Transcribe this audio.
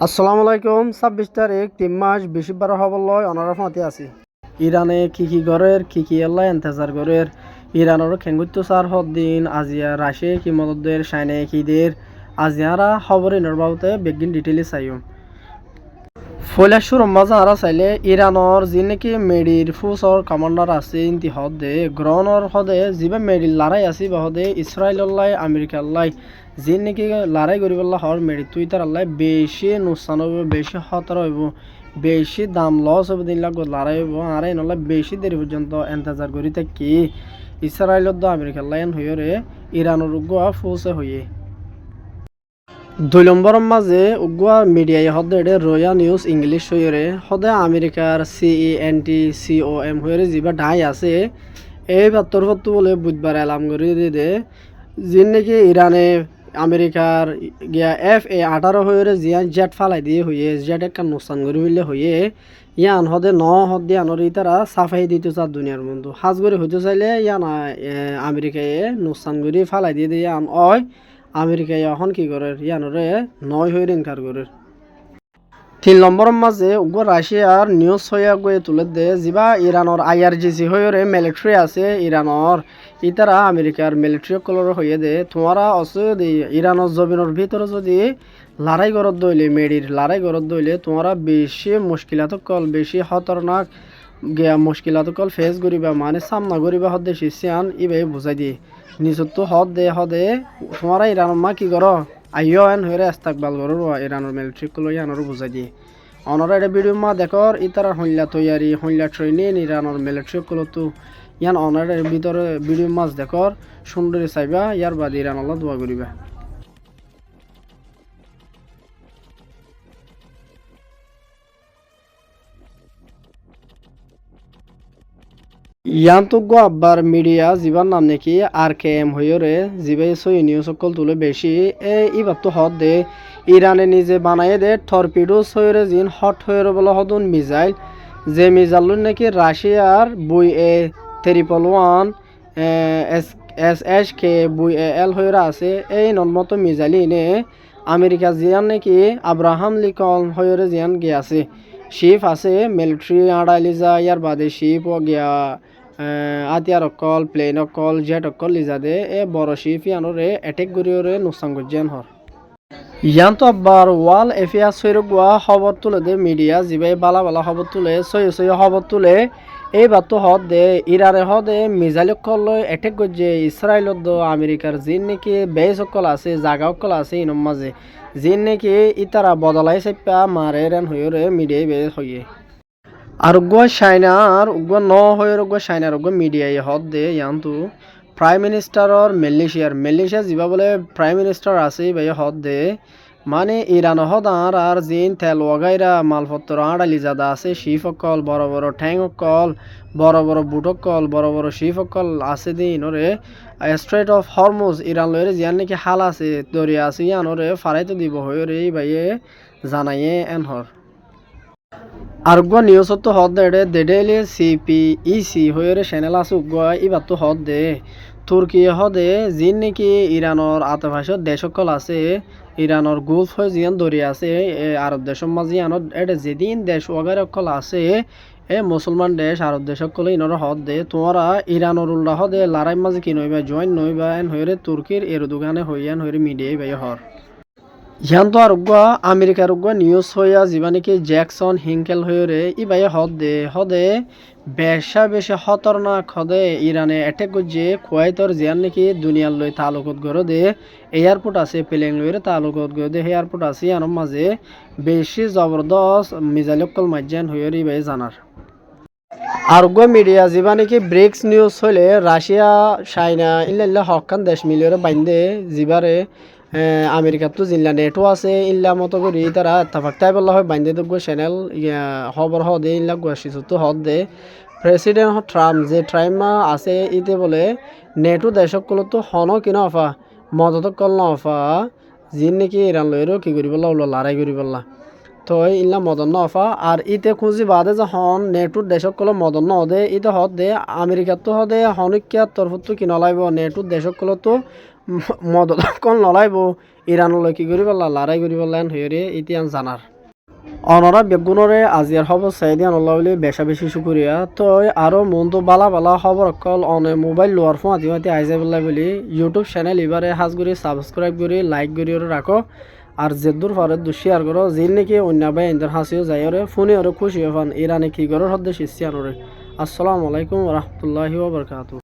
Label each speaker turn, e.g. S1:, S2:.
S1: আসসালামু আলাইকুম ২৬ তারিখ ৩ মাস ২০ হবলয় অনারা ফাঁতি আছি ইরানে কি গরের কি এল্লা এন্তেজার গরের ইরানের খেঙ্গুত্ত সার হদ্দিন আজিয়া রাশে কি মদদের সাইনে কিদের আজিয়ারা খবর বাবতে বেগিন ডিটেইলি চাইম ফৈলাসুর মজাহারা চাইলে ইরানৰ যি নেকি মেডিৰ ফুচৰ কমাণ্ডাৰ আছে ইন্তি হদে গ্ৰহণৰ হদে যিবা মেডিৰ লৰাই আছে হদে ইছৰাইলল্লাই আমেৰিকাল্লাই যি নেকি লৰাই কৰিবল্লা হৰ মেডি টুইটাৰ আল্লাই বেছি নোচান হব বেছি খতর হইব বেশি দাম লস হইব দিন লাগব লড়াই হইব আর নলাই বেশি দেরি পর্যন্ত এন্তেজার করি থাকি ইছরাইলত আমেরিকাল্লাই হইরে ইরানের উগুয়া ফুসে হইয়ে ২ নম্বরের মাঝে উগুয়া মিডিয়ায় হদে রয়া নিউজ ইংলিশ হইরে হদে আমেরিকার CENTCOM হইরে যিবা ঢাই আছে এই বাত্তর ফটো বলে বুধবার এলাম করে দে যিন নাকি ইরানে আমেরিকার গিয়া FA-18 হইরে জিয়ান জেট ফালাই দিয়ে হইয়ে জেট একটা নোকসান করে হইলে হইয়ে ইয়ান হদে হদে আনর ইতারা সাফাই দিতে চার দুনিয়ার বন্ধু হাজ করে হইতে চাইলে ইয়ান আমেরিকায় নোকসান করে ফালাই দিয়ে দিয়ে আন অয় আমেরিকায় এখন কি করে ইয়ানরে নয় হয়ে ইনকার করে ৩ নম্বরের মাঝে উগ্র রাশিয়ার নিউজ হইয়া গিয়ে তুলে দে যিবা ইরানের IRGC হয়ে মিলিটারি আছে ইরানের ইতারা আমেরিকার মিলিটারি কলর হইয়ে দে তোমারা অসে ইরানের জমিনের ভিতরে যদি লড়াই করত দইলে মেডির লড়াই করত দইলে তোমরা বেশি মুশকিলাত কল বেশি খতরনাক গিয়া মুশকিলাত কল ফেস করিবা মানে সামনা করিবা হদে শিশিয়ান ইবে বুঝাই দিয়ে নিজত হদে তোমারা ইরান মা কি করো আইও এন হয়ে ইস্তাকবাল করো ইরানের মিলিটারি কল ইয়ানোর বুঝাই দিয়ে অনরা এটা ভিডিও মা দেখর ইতারা হইলা তৈয়ারি হইলা ট্রেনিং ইরানের মিলিটারি কল তো ইয়ান অনার ভিতরে ভিডিও মাছ দেখর সুন্দরী চাইবা ইয়ার বাদে ইরান আল্লাহ দোয়া করিবা ইয়ান্তজ্ঞ আব্বার মিডিয়া যিবার নাম নাকি RKM হইরে যিবাই সই নিউজ সকল তুলে বেশি ইবার তো হদ দে ইরানে নিজে বানাই দে টর্পিডোস হইরে জিন হট হইরে বলে হদুন মিসাইল যে মিসাইল নাকি রাশিয়ার BA-111 SHK BAL হইরে আছে এই নন্মত মিসাইল ইনে আমেরিকা জিয়ান নাকি আব্রাহাম লিকন হইরে জিয়ান গিয়ে আছে শিপ আছে মিলিটারি আড়াইলিজা ইয়ার বাদে শিপ ও গিয়া আতিয়ার অকল প্লেন অকল জেট অকল লিজাদে বড় শিপ ইয়ানোরে অ্যাটেক করিওরে নোকসান করছেন হর ইয়ান তো আবার ওয়াল এফিয়াস হইরে গুয়া খবর তুলে দে মিডিয়া যিবাই বালা বালা খবর তুলে সই খবর তুলে এইবার তো হদ দে ইরারে হদে মিসাইল অকল অ্যাটেক করছে ইসরায়েলত আমেরিকার জিন নাকি বেস অকল আছে জাগা অকল আছে ইনম মাঝে জিন নাকি ইতারা বদলাই চাইপা মারে রেন হইরে মিডিয়ায় বেস হইয়ে আর উগ্র চাইনার উগ্র হয়ে উগ্র চাইনার উগ্র মিডিয়ায় হদ দে ইয়ান্তু প্রাইম মিনিস্টারর মালয়েশিয়া যিবা বলে প্রাইম মিনিস্টার আছে ভাই হদ দে মানে ইরান হদ আর জিন তেল ওগাইরা মালপত্র আড়ালি জাদা আছে শিফ অকল বড় বড় ঠ্যাং অকল বড় বড় বুট অকল বড় বড় শিফ অকল আছে দিন ওরে স্ট্রেট অফ হরমুজ ইরান লইরে জিয়ান নাকি হাল আছে দরিয়া আছে ইয়ানোরে ফারাইতে দিব হয়ে রে ভাইয়ে জানাইয়ে এনহর আরগুয়া নিউজ তো হদ দে দেডেলে CPEC হয়ে চ্যানেল আছে উগুয়া এবার তো হদ দে তুর্কি হদে জিন নাকি ইরানের আতভাষক দেশকল আছে ইরানের গুলফ হয়ে জিয়ান দরিয়া আছে আরব দেশের মাঝে ইয়ানোর এটা যেদিন দেশ ওগারে অকল আছে মুসলমান দেশ আরব দেশ সকল ইনর হদ দে তোমরা ইরানের উল্টা হদে লড়াই মাঝে কি নইবা জয়েন নইবা এন হয়ে তুর্কির এর দোকানে হইয়ান হয়ে মিডিয়ায় ভাই হর ইয়ান্ত আর আমেরিকার নিউজ হইয়া যিবা নাকি জ্যাকসন হিংকেল হয়ে ই ভাই হদে বেশি খতরনাক হদে ইরানে অ্যাটেক করছে কুয়াইতর জিয়ান নাকি দুনিয়ার লই তালুকত গড়ে দে এয়ারপোর্ট আছে প্লেন লইরে তালুকত গড়ে দে এয়ারপোর্ট আছে আনম মাঝে বেশি জবরদস্ত মিজাইল কল মাজ্জান হয়ে ই ভাই জানার আর মিডিয়া যিবা নাকি ব্রিক্স নিউজ হইলে রাশিয়া চাইনা ইল্লা হকান দেশ মিলিয়ে বাইন্দে যিবারে আমেরিকার তো জিল্লা নেটও আছে ইল্লা মতো করি তারা তাই বললা হয় বাইন্দে তো চ্যানেল খবর হদে ইল্লা গুয়াশিস তো হদ দে প্রেসিডেন্ট ট্রাম্প যে ট্রাম্প আছে ইতে বলে নেটো দেশকগুলো তো হন কিনা অফা মদত কল না অফা জিন নাকি ইরান লইরও কি করি বললা ওলো লড়াই করি বললা তো ইল্লা মদন ন অফা আর ইতে খুঁজি বাদে যে হন নেটোর দেশকগুলো মদন ন হদে ইতে হদ দে আমেরিকার তো হদে হনিকিয়ার তরফত তো কি নলাইব নেটোর দেশকগুলো তো মদত কল নলাইব ইরানলৈ কি করি পেলা লড়াই করি পেলান হইরে ইতিহাস জানার অনরা বেগুনরে আজিয়ার খবর চাই দিয়ে আনল্লাহ বলে বেশা বেশি শুকুরিয়া তো আরও মনটো বালা বালা খবর অকল অনে মোবাইল লোয়ার ফোন আদি মাতি আইজা পেলাই বলি ইউটিউব চ্যানেল এবারে হাজ করে সাবস্ক্রাইব করে লাইক করে রাখো আর যেদূর পরে দু শেয়ার করো যে নাকি অন্য ভাই ইন্টার হাসিও যাই ওরে ফোনে ওরে খুশি হন ইরানে কি করো হদ্দে শিষ্যানোরে আসসালামু আলাইকুম রহমতুল্লাহি ওয়া বারাকাতুহু।